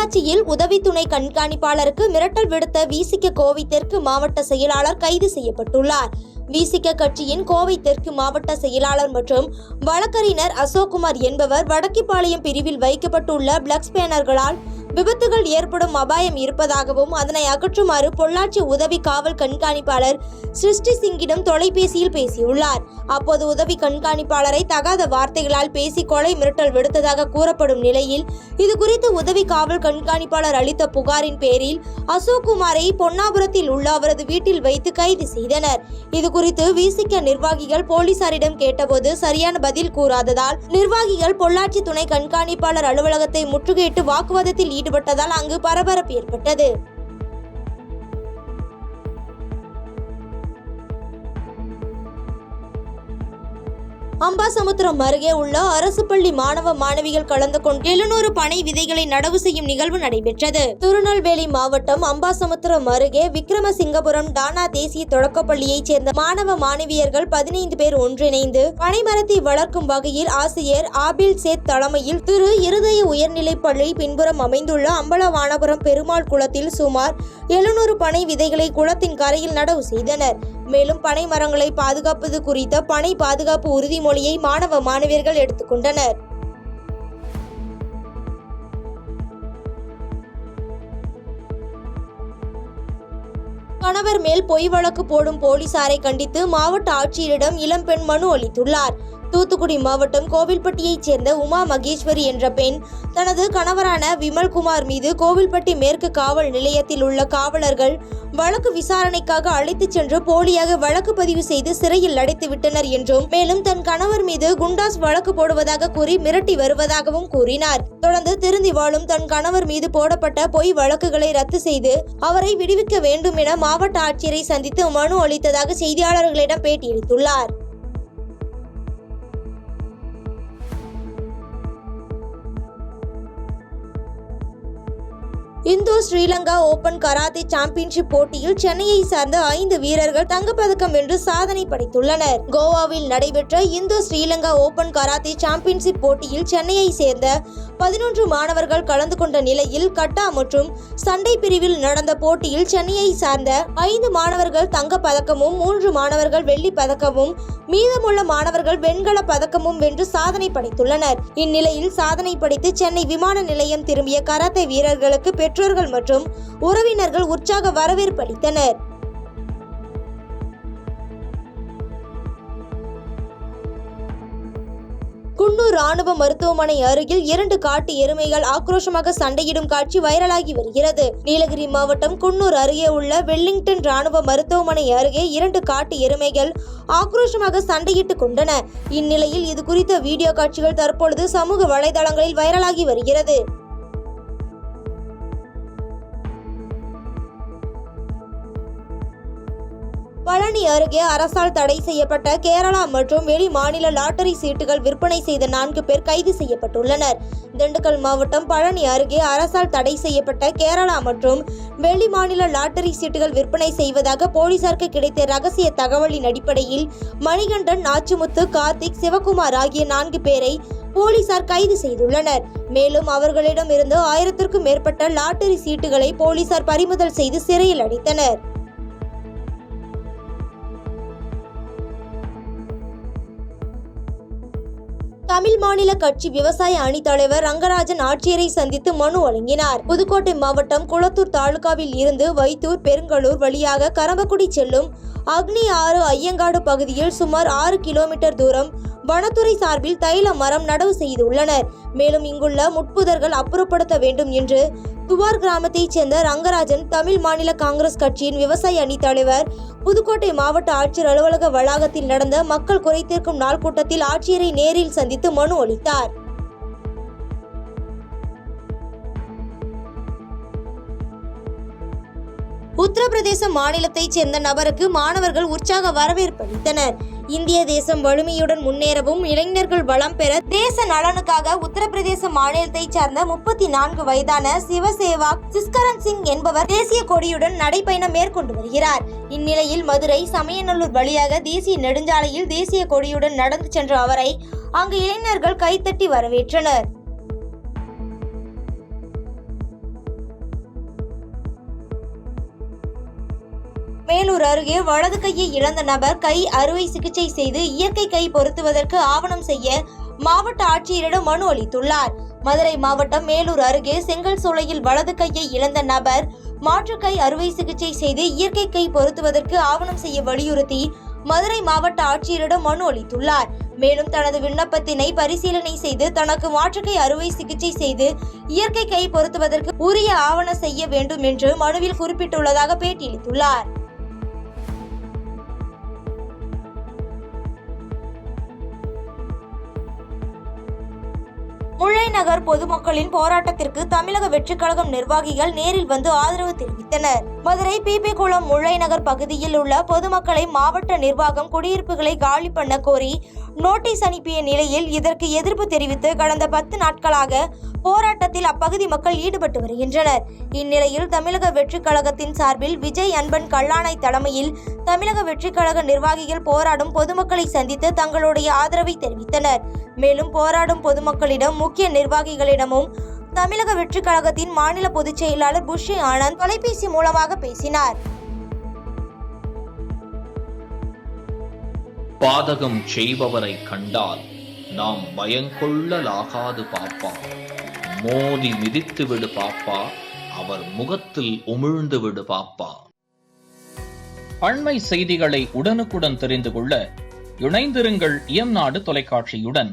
பொள்ளாச்சியில் உதவி துணை கண்காணிப்பாளருக்கு மிரட்டல் விடுத்த விசிக கோவை தெற்கு மாவட்ட செயலாளர் கைது செய்யப்பட்டுள்ளார். விசிக கட்சியின் கோவை தெற்கு மாவட்ட செயலாளர் மற்றும் வழக்கறிஞர் அசோக்குமார் என்பவர் வடக்கிப்பாளையம் பிரிவில் வைக்கப்பட்டுள்ள பிளக்ஸ் பேனர்களால் விபத்துகள் ஏற்படும் அபாயம் இருப்பதாகவும் அதனை அகற்றுமாறு பொள்ளாச்சி உதவி காவல் கண்காணிப்பாளர் சிருஷ்டி சிங்கிடம் தொலைபேசியில் பேசியுள்ளார். அப்போது உதவி கண்காணிப்பாளரை தகாத வார்த்தைகளால் பேசி கொலை மிரட்டல் விடுத்ததாக கூறப்படும் நிலையில் இதுகுறித்து உதவி காவல் கண்காணிப்பாளர் அளித்த புகாரின் பேரில் அசோக்குமாரை பொன்னாபுரத்தில் உள்ள அவரது வீட்டில் வைத்து கைது செய்தனர். இதுகுறித்து விசிக நிர்வாகிகள் போலீசாரிடம் கேட்டபோது சரியான பதில் கூறாததால் நிர்வாகிகள் பொள்ளாச்சி துணை கண்காணிப்பாளர் அலுவலகத்தை முற்றுகையிட்டு வாக்குவாதத்தில் ஈடுபட்டதால் அங்கு பரபரப்பு ஏற்பட்டது. அம்பாசமுத்திரம் அருகே உள்ள அரசு பள்ளி மாணவ மாணவிகள் கலந்து கொண்டு 700 பனை விதைகளை நடவு செய்யும் நிகழ்வு நடைபெற்றது. திருநெல்வேலி மாவட்டம் அம்பாசமுத்திரம் அருகே விக்ரமசிங்கபுரம் டானா தேசிய தொடக்கப்பள்ளியைச் சேர்ந்த மாணவ மாணவியர்கள் 15 பேர் ஒன்றிணைந்து பனைமரத்தை வளர்க்கும் வகையில் ஆசிரியர் ஆபில் சேத் தலைமையில் திரு இருதய உயர்நிலைப் பள்ளி பின்புறம் அமைந்துள்ள அம்பலவானபுரம் பெருமாள் குளத்தில் சுமார் 700 பனை விதைகளை குளத்தின் கரையில் நடவு செய்தனர். மேலும் பனை மரங்களை பாதுகாப்பது குறித்த பனை பாதுகாப்பு உறுதிமொழியை மாணவ மாணவியர்கள் எடுத்துக்கொண்டனர். கணவர் மேல் பொய் வழக்கு போடும் போலீசாரை கண்டித்து மாவட்ட ஆட்சியரிடம் இளம்பெண் மனு அளித்துள்ளார். தூத்துக்குடி மாவட்டம் கோவில்பட்டியைச் சேர்ந்த உமா மகேஸ்வரி என்ற பெண் தனது கணவரான விமல்குமார் மீது கோவில்பட்டி மேற்கு காவல் நிலையத்தில் உள்ள காவலர்கள் வழக்கு விசாரணைக்காக அழைத்துச் சென்று போலியாக வழக்கு பதிவு செய்து சிறையில் அடைத்து விட்டனர் என்றும் மேலும் தன் கணவர் மீது குண்டாஸ் வழக்கு போடுவதாக கூறி மிரட்டி வருவதாகவும் கூறினார். தொடர்ந்து திருந்தி வாழும் தன் கணவர் மீது போடப்பட்ட பொய் வழக்குகளை ரத்து செய்து அவரை விடுவிக்க வேண்டும் என மாவட்ட ஆட்சியரை சந்தித்து மனு அளித்ததாக செய்தியாளர்களிடம் பேட்டியளித்துள்ளார். இந்தோ ஸ்ரீலங்கா ஓபன் கராத்தே சாம்பியன்ஷிப் போட்டியில் சென்னையை சார்ந்த 5 வீரர்கள் தங்கப்பதக்கம் வென்று சாதனை படைத்துள்ளனர். கோவாவில் நடைபெற்ற இந்தோ ஸ்ரீலங்கா ஓபன் கராத்தே சாம்பியன்ஷிப் போட்டியில் சென்னையை சேர்ந்த 11 மாணவர்கள் கலந்து கொண்ட நிலையில் கட்டா மற்றும் சண்டை பிரிவில் நடந்த போட்டியில் சென்னையை சார்ந்த 5 மாணவர்கள் தங்கப் பதக்கமும் 3 மாணவர்கள் வெள்ளி பதக்கமும் மீதமுள்ள மாணவர்கள் வெண்கல பதக்கமும் வென்று சாதனை படைத்துள்ளனர். இந்நிலையில் சாதனை படைத்து சென்னை விமான நிலையம் திரும்பிய கராத்தே வீரர்களுக்கு பெற்றோர்கள் மற்றும் உறவினர்கள் உற்சாக வரவேற்பு அளித்தனர். குன்னூர் ராணுவ மருத்துவமனை அருகில் 2 காட்டு எருமைகள் ஆக்ரோஷமாக சண்டையிடும் காட்சி வைரலாகி வருகிறது. நீலகிரி மாவட்டம் குன்னூர் அருகே உள்ள வெல்லிங்டன் ராணுவ மருத்துவமனை அருகே 2 காட்டு எருமைகள் ஆக்ரோஷமாக சண்டையிட்டுக் கொண்டன. இந்நிலையில் இது குறித்த வீடியோ காட்சிகள் தற்பொழுது சமூக வலைதளங்களில் வைரலாகி வருகிறது. பழனி அருகே அரசால் தடை செய்யப்பட்ட கேரளா மற்றும் வெளி மாநில லாட்டரி சீட்டுகள் விற்பனை செய்த 4 பேர் கைது செய்யப்பட்டுள்ளனர். திண்டுக்கல் மாவட்டம் பழனி அருகே அரசால் தடை செய்யப்பட்ட கேரளா மற்றும் வெளி மாநில லாட்டரி சீட்டுகள் விற்பனை செய்வதாக போலீசாருக்கு கிடைத்த ரகசிய தகவலின் அடிப்படையில் மணிகண்டன், நாச்சிமுத்து, கார்த்திக், சிவகுமார் ஆகிய 4 பேரை போலீசார் கைது செய்துள்ளனர். மேலும் அவர்களிடம் இருந்து 1000க்கும் மேற்பட்ட லாட்டரி சீட்டுகளை போலீசார் பறிமுதல் செய்து சிறையில் அடைத்தனர். தமிழ் மாநில கட்சி விவசாய அணி தலைவர் ரங்கராஜன் ஆட்சியரை சந்தித்து மனு வழங்கினார். புதுக்கோட்டை மாவட்டம் குளத்தூர் தாலுகாவில் இருந்து வைத்தூர் பெருங்கலூர் வழியாக கரம்பக்குடி செல்லும் அக்னி ஆறு ஐயங்காடு பகுதியில் சுமார் 6 கிலோமீட்டர் தூரம் வனத்துறை சார்பில் தைல மரம் நடவு செய்துள்ளனர். மேலும் இங்குள்ள முட்புதர்கள் அப்புறப்படுத்த வேண்டும் என்று துவார் கிராமத்தைச் சேர்ந்த ரங்கராஜன் தமிழ் மாநில காங்கிரஸ் கட்சியின் விவசாய அணி தலைவர் புதுக்கோட்டை மாவட்ட ஆட்சியர் அலுவலக வளாகத்தில் நடந்த மக்கள் குறைதீர்க்கும் நாள் கூட்டத்தில் ஆட்சியரை நேரில் சந்தித்து மனு அளித்தார். உத்தரப்பிரதேச மாநிலத்தைச் சேர்ந்த நபருக்கு மாணவர்கள் உற்சாக வரவேற்பு அளித்தனர். இந்திய தேசம் வலிமையுடன் முன்னேறவும் இளைஞர்கள் வளம் பெற தேச நலனுக்காக உத்தரப்பிரதேச மாநிலத்தைச் சார்ந்த 34 வயதான சிவசேவாக் சிஸ்கரன் சிங் என்பவர் தேசிய கொடியுடன் நடைபயணம் மேற்கொண்டு வருகிறார். இந்நிலையில் மதுரை சமயநல்லூர் வழியாக தேசிய நெடுஞ்சாலையில் தேசிய கொடியுடன் நடந்து சென்ற அவரை அங்கு இளைஞர்கள் கைத்தட்டி வரவேற்றனர். மேலூர் அருகே வலது கையை இழந்த நபர் கை அறுவை சிகிச்சை செய்து இயற்கை கை பொருத்துவதற்கு ஆவணம் செய்ய மாவட்ட ஆட்சியரிடம் மனு அளித்துள்ளார். மதுரை மாவட்டம் மேலூர் அருகே செங்கல் சோலையில் வலது கையை இழந்த நபர் மாற்று கை அறுவை சிகிச்சை செய்து இயற்கை கை பொருத்துவதற்கு ஆவணம் செய்ய வலியுறுத்தி மதுரை மாவட்ட ஆட்சியரிடம் மனு அளித்துள்ளார். மேலும் தனது விண்ணப்பத்தினை பரிசீலனை செய்து தனக்கு மாற்றுக்கை அறுவை சிகிச்சை செய்து இயற்கை கை பொருத்துவதற்கு உரிய ஆவணம் செய்ய வேண்டும் என்று மனுவில் குறிப்பிட்டுள்ளதாக பேட்டியளித்துள்ளார். முல்லைநகர் பொதுமக்களின் போராட்டத்திற்கு தமிழக வெற்றிக் கழகம் நிர்வாகிகள் நேரில் வந்து ஆதரவு தெரிவித்தனர். மதுரை பிபி குளம் முல்லைநகர் பகுதியில் உள்ள பொதுமக்களை மாவட்ட நிர்வாகம் குடியிருப்புகளை காலி பண்ண கோரி நோட்டீஸ் அனுப்பிய நிலையில் இதற்கு எதிர்ப்பு தெரிவித்து கடந்த 10 நாட்களாக போராட்டத்தில் அப்பகுதி மக்கள் ஈடுபட்டு வருகின்றனர். இந்நிலையில் தமிழக வெற்றிக் கழகத்தின் சார்பில் விஜய் அன்பன் கல்லானை தலைமையில் தமிழக வெற்றிக் கழக நிர்வாகிகள் போராடும் பொதுமக்களை சந்தித்து தங்களுடைய ஆதரவை தெரிவித்தனர். மேலும் போராடும் பொதுமக்களிடம் முக்கிய நிர்வாகிகளிடமும் தமிழக வெற்றிக் கழகத்தின் மாநில பொதுச் செயலாளர் புஷி ஆனந்த் தொலைபேசி மூலமாக பேசினார். பாதகம் செய்பவரை கண்டால் நாம் பயங்கொள்ளலாகாது பாப்பா, மோதி மிதித்து விடு பாப்பா, அவர் முகத்தில் உமிழ்ந்து விடு பாப்பா. அண்மை செய்திகளை உடனுக்குடன் தெரிந்து கொள்ள இணைந்திருங்கள் இயம்நாடு தொலைக்காட்சியுடன்.